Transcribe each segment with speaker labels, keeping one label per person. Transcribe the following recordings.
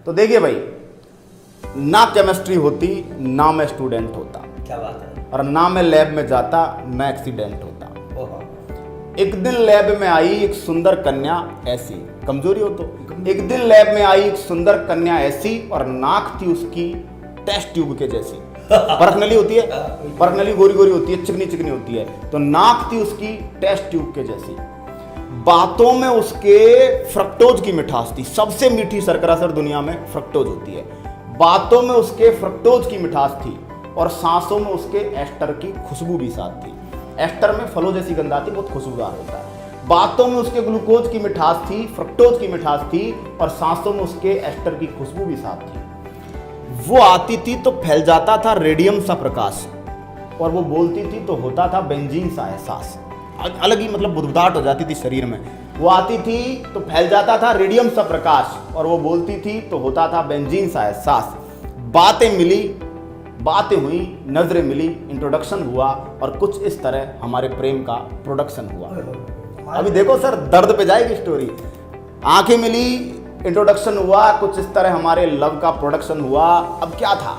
Speaker 1: तो देखिए भाई, ना केमिस्ट्री होती ना मैं स्टूडेंट होता,
Speaker 2: क्या बात है।
Speaker 1: और ना मैं लैब में जाता ना एक्सीडेंट होता।
Speaker 2: ओहो।
Speaker 1: एक दिन लैब में आई एक सुंदर कन्या ऐसी, कमजोरी हो तो, एक दिन लैब में आई एक सुंदर कन्या ऐसी, और नाक थी उसकी टेस्ट ट्यूब के जैसी। परखनली होती है, परखनली गोरी गोरी होती है, चिकनी चिकनी होती है, तो नाक थी उसकी टेस्ट ट्यूब के जैसी। बातों में उसके फ्रक्टोज की मिठास थी, सबसे मीठी शर्करा सर दुनिया में फ्रक्टोज होती है। बातों में उसके फ्रक्टोज की मिठास थी, और सांसों में उसके एस्टर की खुशबू भी साथ थी। एस्टर में फलों जैसी गंध आती, बहुत खुशबूदार होता है। बातों में उसके ग्लूकोज की मिठास थी, फ्रक्टोज की मिठास थी, और सांसों में उसके एस्टर की खुशबू भी साथ थी। वो आती थी तो फैल जाता था रेडियम सा प्रकाश, और वो बोलती थी तो होता था बेंजीन सा एहसास। अलग ही मतलब बुदबुदाहट हो जाती थी शरीर में। वो आती थी तो फैल जाता था रेडियम सा प्रकाश, और वो बोलती थी तो होता था बेंजीन सा एहसास। बातें मिली, बातें हुई, नजरें मिली, इंट्रोडक्शन हुआ, और कुछ इस तरह हमारे प्रेम का प्रोडक्शन हुआ। अभी देखो सर, दर्द पे जाएगी स्टोरी। आंखें मिली, इंट्रोडक्शन हुआ, कुछ इस तरह हमारे लव का प्रोडक्शन हुआ। अब क्या था,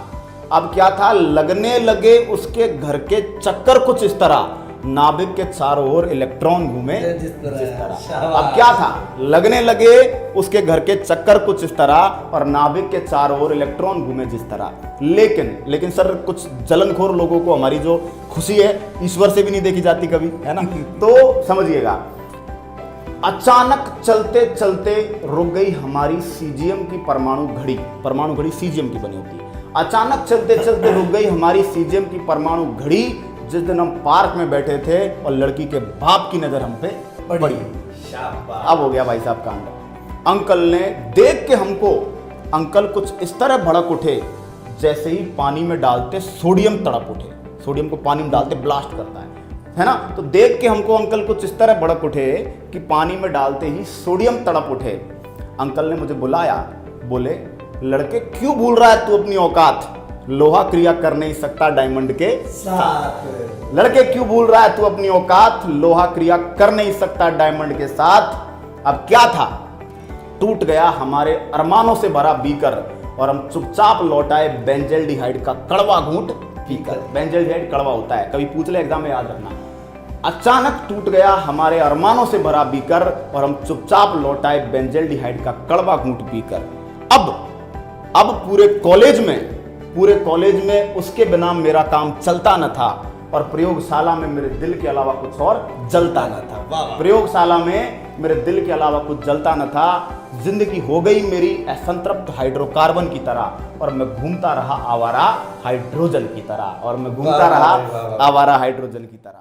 Speaker 1: अब क्या था, लगने लगे उसके घर के चक्कर कुछ इस तरह, नाभिक के चारों ओर इलेक्ट्रॉन घूमे जिस तरह। अब क्या था, लगने लगे उसके घर के चक्कर कुछ इस तरह, और नाभिक के चारों ओर इलेक्ट्रॉन घूमे जिस तरह। लेकिन सर, कुछ जलनखोर लोगों को हमारी जो खुशी है ईश्वर से भी नहीं देखी जाती कभी, है ना। तो समझिएगा, अचानक चलते चलते रुक गई हमारी सीजियम की परमाणु घड़ी। परमाणु घड़ी सीजियम की बनी होती है। अचानक चलते चलते रुक गई हमारी सीजियम की परमाणु घड़ी, जिस दिन हम पार्क में बैठे थे और लड़की के बाप की नजर हम पे पड़ी। अब हो गया भाई साहब कांड। अंकल ने देख के हमको, अंकल कुछ इस तरह भड़क उठे जैसे ही पानी में डालते सोडियम तड़प उठे। सोडियम को पानी में डालते ब्लास्ट करता है ना। तो देख के हमको अंकल कुछ इस तरह भड़क उठे कि पानी में डालते ही सोडियम तड़प उठे। अंकल ने मुझे बुलाया, बोले, लड़के क्यों भूल रहा है तू अपनी औकात, लोहा क्रिया कर नहीं सकता डायमंड के साथ। लड़के क्यों भूल रहा है तू अपनी औकात, लोहा क्रिया कर नहीं सकता डायमंड के साथ। अब क्या था, टूट गया हमारे अरमानों से भरा बीकर, और हम चुपचाप लौटाए बेंजल्डिहाइड का कड़वा घूंट पीकर। बेंजल्डिहाइड कड़वा होता है, कभी पूछ ले एग्जाम में, याद रखना। अचानक टूट गया हमारे अरमानों से भरा बीकर, और हम चुपचाप लौटाए बेंजल्डिहाइड का कड़वा घूंट पीकर। अब पूरे कॉलेज में उसके बिना मेरा काम चलता न था, और प्रयोगशाला में मेरे दिल के अलावा कुछ और जलता न था। प्रयोगशाला में मेरे दिल के अलावा कुछ जलता न था। जिंदगी हो गई मेरी असंतृप्त हाइड्रोकार्बन की तरह, और मैं घूमता रहा आवारा हाइड्रोजन की तरह, और मैं घूमता रहा आवारा हाइड्रोजन की तरह।